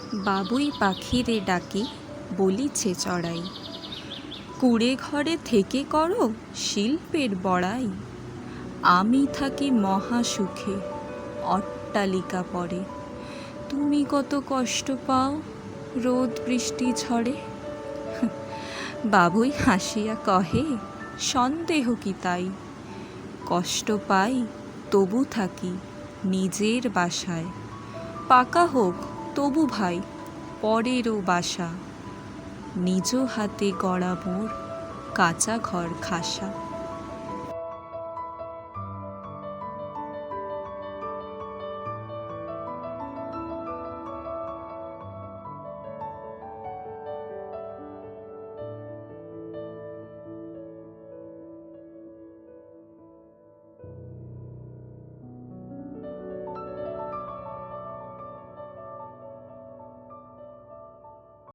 বাবুই পাখিরে ডাকি বলিছে চড়াই, কুড়ে ঘরে থেকে করো শিল্পের বড়াই। আমি থাকি মহা সুখে অট্টালিকা পরে, তুমি কত কষ্ট পাও রোদ বৃষ্টি ঝড়ে। বাবুই হাসিয়া কহে, সন্দেহ কি তাই, কষ্ট পাই তবু থাকি নিজের বাসায়। পাকা হোক তবু ভাই পরেরও বাসা, নিজ হাতে গড়া মোর কাঁচা ঘর খাসা।